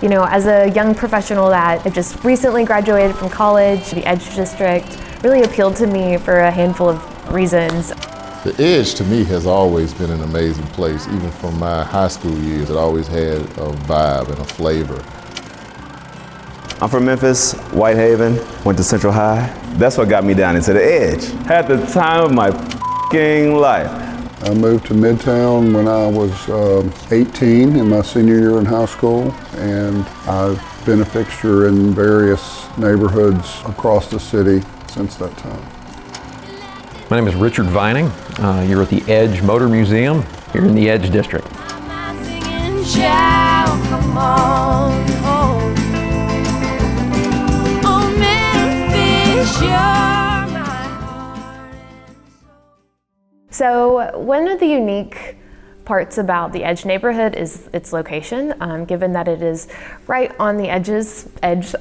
You know, as a young professional that had just recently graduated from college, the Edge District really appealed to me for a handful of reasons. The Edge to me has always been an amazing place. Even from my high school years, it always had a vibe and a flavor. I'm from Memphis, Whitehaven, went to Central High. That's what got me down into the Edge. Had the time of my f***ing life. I moved to Midtown when I was 18 in my senior year in high school, and I've been a fixture in various neighborhoods across the city since that time. My name is Richard Vining. You're at the Edge Motor Museum here in the Edge District. So one of the unique parts about the Edge neighborhood is its location, given that it is right on the edge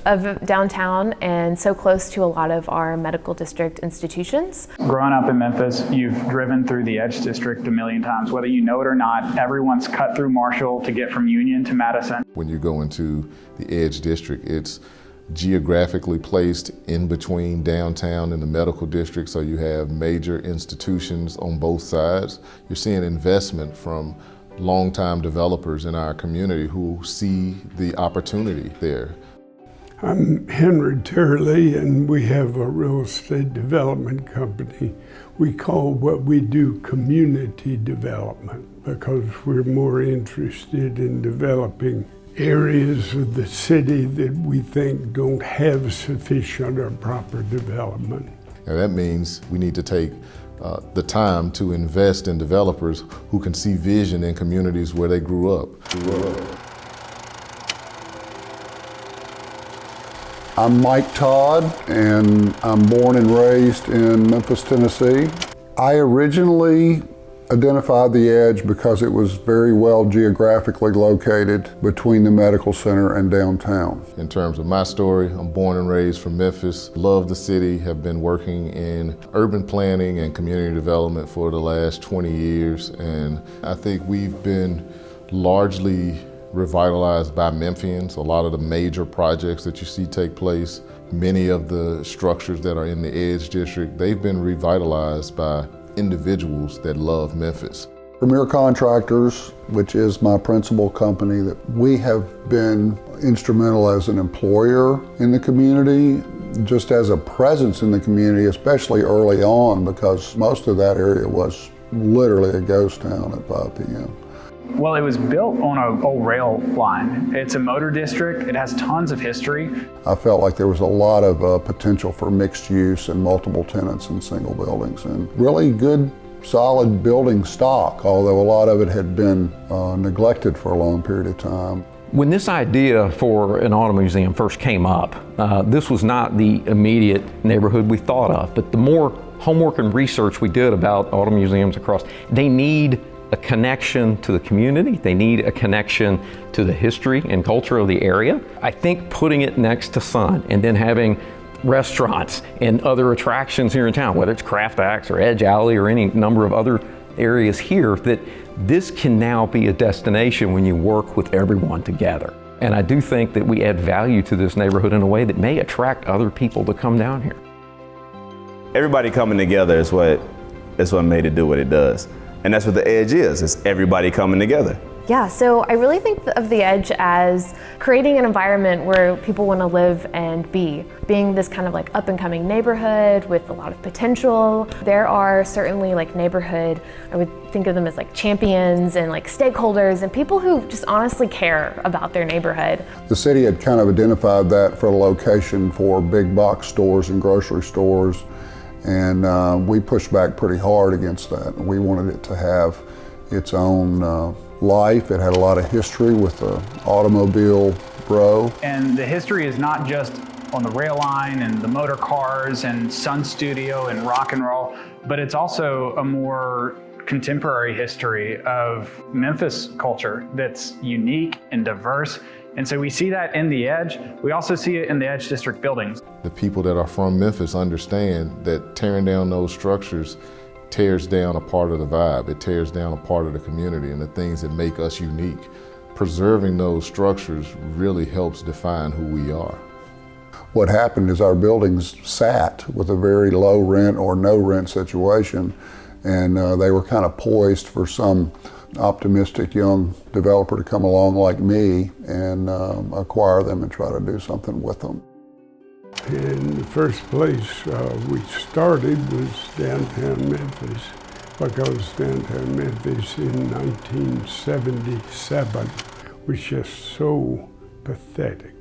of downtown and so close to a lot of our medical district institutions. Growing up in Memphis, you've driven through the Edge District a million times. Whether you know it or not, everyone's cut through Marshall to get from Union to Madison. When you go into the Edge District, it's geographically placed in between downtown and the medical district, so you have major institutions on both sides. You're seeing investment from longtime developers in our community who see the opportunity there. I'm Henry Turley, and we have a real estate development company. We call what we do community development because we're more interested in developing areas of the city that we think don't have sufficient or proper development. And that means we need to take the time to invest in developers who can see vision in communities where they grew up. I'm Mike Todd, and I'm born and raised in Memphis, Tennessee. I originally identified the Edge because it was very well geographically located between the medical center and downtown. In terms of my story, I'm born and raised from Memphis, love the city, have been working in urban planning and community development for the last 20 years, and I think we've been largely revitalized by Memphians. A lot of the major projects that you see take place, many of the structures that are in the Edge District, they've been revitalized by individuals that love Memphis. Premier Contractors, which is my principal company, that we have been instrumental as an employer in the community, just as a presence in the community, especially early on, because most of that area was literally a ghost town at 5 p.m. Well, it was built on an old rail line. It's a motor district. It has tons of history. I felt like there was a lot of potential for mixed use and multiple tenants in single buildings, and really good, solid building stock, although a lot of it had been neglected for a long period of time. When this idea for an auto museum first came up, this was not the immediate neighborhood we thought of, but the more homework and research we did about auto museums across, they need a connection to the community. They need a connection to the history and culture of the area. I think putting it next to Sun and then having restaurants and other attractions here in town, whether it's Craft Acts or Edge Alley or any number of other areas here, that this can now be a destination when you work with everyone together. And I do think that we add value to this neighborhood in a way that may attract other people to come down here. Everybody coming together is what made it do what it does. And that's what the Edge is, it's everybody coming together. Yeah, so I really think of the Edge as creating an environment where people want to live and be. Being this kind of like up and coming neighborhood with a lot of potential. There are certainly like neighborhood, I would think of them as like champions and like stakeholders and people who just honestly care about their neighborhood. The city had kind of identified that for a location for big box stores and grocery stores. And we pushed back pretty hard against that. We wanted it to have its own life. It had a lot of history with the automobile bro. And the history is not just on the rail line and the motor cars and Sun Studio and rock and roll, but it's also a more contemporary history of Memphis culture that's unique and diverse. And so we see that in the Edge. We also see it in the Edge District buildings. The people that are from Memphis understand that tearing down those structures tears down a part of the vibe. It tears down a part of the community and the things that make us unique. preserving those structures really helps define who we are. What happened is our buildings sat with a very low rent or no rent situation, and they were kind of poised for some optimistic young developer to come along like me and acquire them and try to do something with them. And the first place we started was downtown Memphis, because downtown Memphis in 1977 was just so pathetic.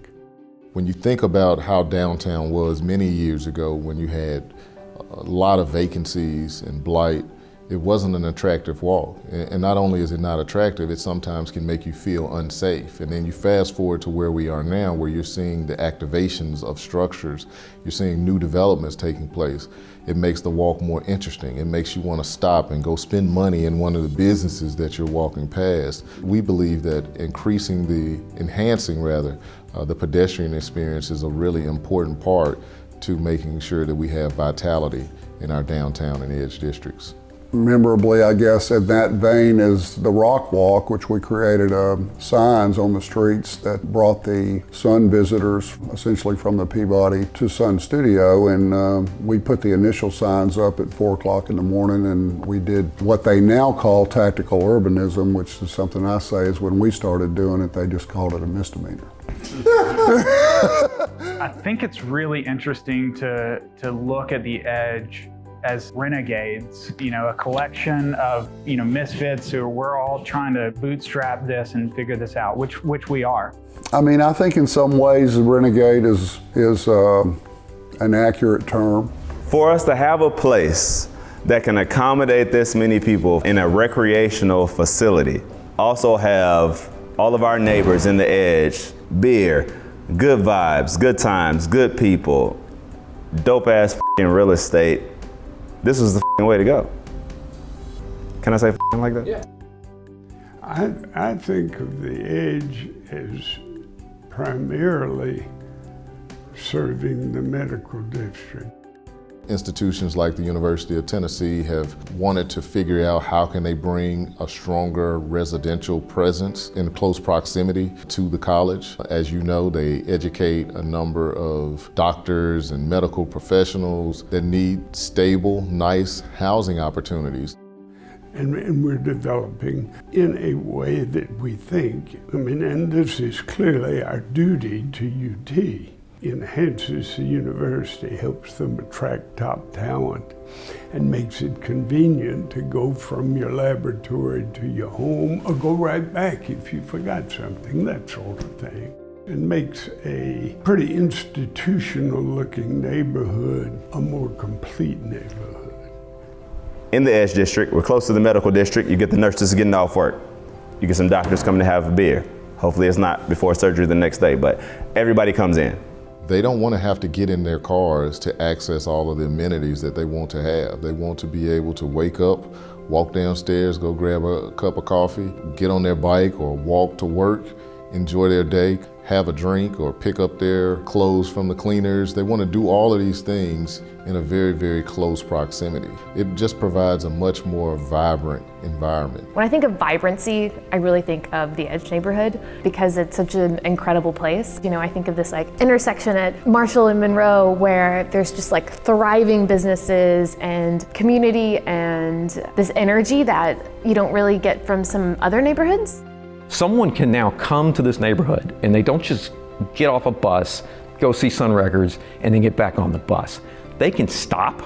When you think about how downtown was many years ago, when you had a lot of vacancies and blight, it wasn't an attractive walk. And not only is it not attractive, it sometimes can make you feel unsafe. And then you fast forward to where we are now, where you're seeing the activations of structures, you're seeing new developments taking place. It makes the walk more interesting. It makes you want to stop and go spend money in one of the businesses that you're walking past. We believe that enhancing the pedestrian experience is a really important part to making sure that we have vitality in our downtown and edge districts. Memorably, I guess, in that vein is the Rock Walk, which we created signs on the streets that brought the Sun visitors essentially from the Peabody to Sun Studio, and we put the initial signs up at 4 o'clock in the morning, and we did what they now call tactical urbanism, which is something I say is when we started doing it, they just called it a misdemeanor. I think it's really interesting to look at the edge as renegades, a collection of, misfits who we're all trying to bootstrap this and figure this out, which we are. I mean, I think in some ways renegade is an accurate term. For us to have a place that can accommodate this many people in a recreational facility, also have all of our neighbors in the edge, beer, good vibes, good times, good people, dope ass f***ing real estate, this was the way to go. Can I say like that? Yeah. I think of the edge as primarily serving the medical district. Institutions like the University of Tennessee have wanted to figure out how can they bring a stronger residential presence in close proximity to the college. As you know, they educate a number of doctors and medical professionals that need stable, nice housing opportunities. And we're developing in a way that we think, and this is clearly our duty to UT. Enhances the university, helps them attract top talent, and makes it convenient to go from your laboratory to your home or go right back if you forgot something, that sort of thing. It makes a pretty institutional looking neighborhood a more complete neighborhood. In the Edge District, we're close to the medical district, you get the nurses getting off work. You get some doctors coming to have a beer. Hopefully it's not before surgery the next day, but everybody comes in. They don't want to have to get in their cars to access all of the amenities that they want to have. They want to be able to wake up, walk downstairs, go grab a cup of coffee, get on their bike or walk to work, enjoy their day, have a drink or pick up their clothes from the cleaners. They want to do all of these things in a very, very close proximity. It just provides a much more vibrant environment. When I think of vibrancy, I really think of the Edge neighborhood because it's such an incredible place. I think of this intersection at Marshall and Monroe where there's just thriving businesses and community and this energy that you don't really get from some other neighborhoods. Someone can now come to this neighborhood and they don't just get off a bus, go see Sun Records, and then get back on the bus. They can stop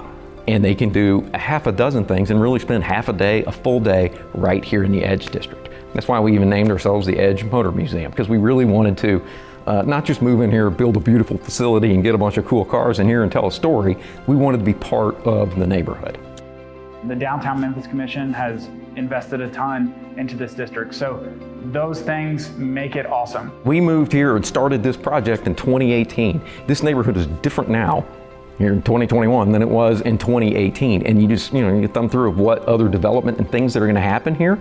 and they can do a half a dozen things and really spend half a day, a full day, right here in the Edge District. That's why we even named ourselves the Edge Motor Museum, because we really wanted to not just move in here, build a beautiful facility and get a bunch of cool cars in here and tell a story. We wanted to be part of the neighborhood. The Downtown Memphis Commission has invested a ton into this district, so those things make it awesome. We moved here and started this project in 2018. This neighborhood is different now, here in 2021, than it was in 2018. And you just, you thumb through of what other development and things that are gonna happen here.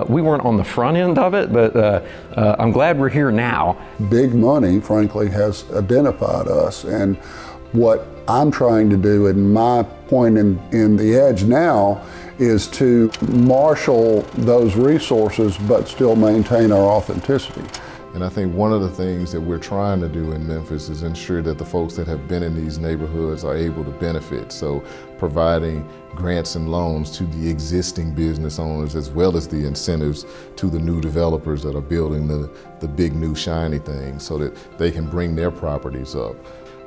We weren't on the front end of it, but I'm glad we're here now. Big money, frankly, has identified us, and what I'm trying to do, and my point in the Edge now, is to marshal those resources but still maintain our authenticity. And I think one of the things that we're trying to do in Memphis is ensure that the folks that have been in these neighborhoods are able to benefit. So providing grants and loans to the existing business owners as well as the incentives to the new developers that are building the big new shiny things so that they can bring their properties up.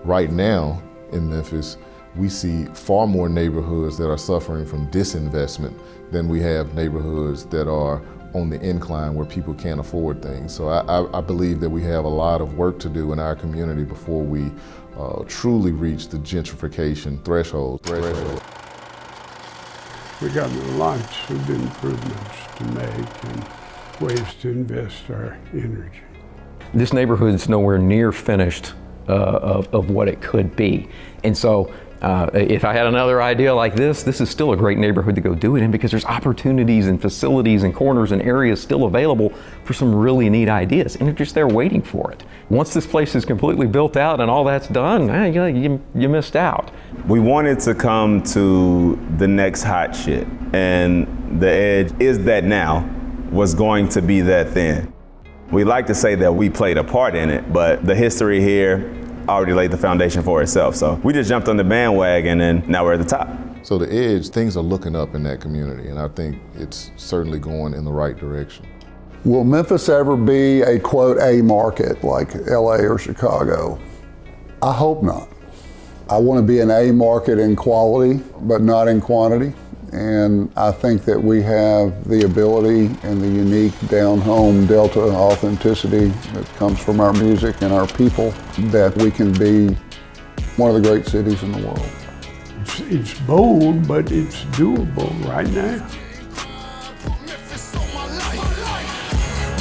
Right now in Memphis, we see far more neighborhoods that are suffering from disinvestment than we have neighborhoods that are on the incline where people can't afford things. So I believe that we have a lot of work to do in our community before we truly reach the gentrification threshold. We got lots of improvements to make and ways to invest our energy. This neighborhood is nowhere near finished of what it could be. And so if I had another idea like this is still a great neighborhood to go do it in because there's opportunities and facilities and corners and areas still available for some really neat ideas. And they're just there waiting for it. Once this place is completely built out and all that's done, you missed out. We wanted to come to the next hot shit. And the Edge is that now, was going to be that then. We like to say that we played a part in it, but the history here already laid the foundation for itself. So we just jumped on the bandwagon and now we're at the top. So the Edge, things are looking up in that community, and I think it's certainly going in the right direction. Will Memphis ever be a quote A market like LA or Chicago? I hope not. I want to be an A market in quality, but not in quantity. And I think that we have the ability and the unique down-home Delta authenticity that comes from our music and our people that we can be one of the great cities in the world. It's bold, but it's doable right now.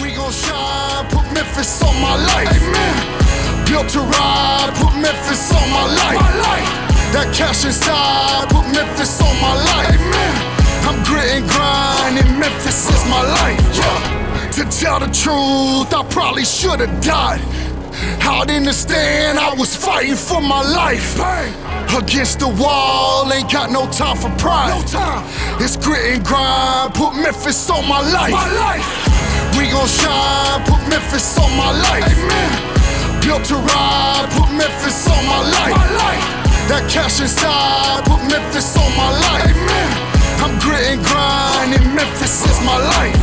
We gon' shine, put Memphis on my life. Amen. Built to ride, put Memphis on my life. That cash inside, put Memphis on my life. Amen. I'm grit and grind, and Memphis is my life. Yeah. To tell the truth, I probably should've died. Out in the stand, I was fighting for my life. Against the wall, ain't got no time for pride. It's grit and grind, put Memphis on my life. We gon' shine, put Memphis on my life. Amen. Built to ride, put Memphis on my life. That cash inside, put Memphis on my life. Amen. I'm grit and grind, and Memphis is my life.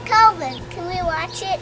Calvin, can we watch it?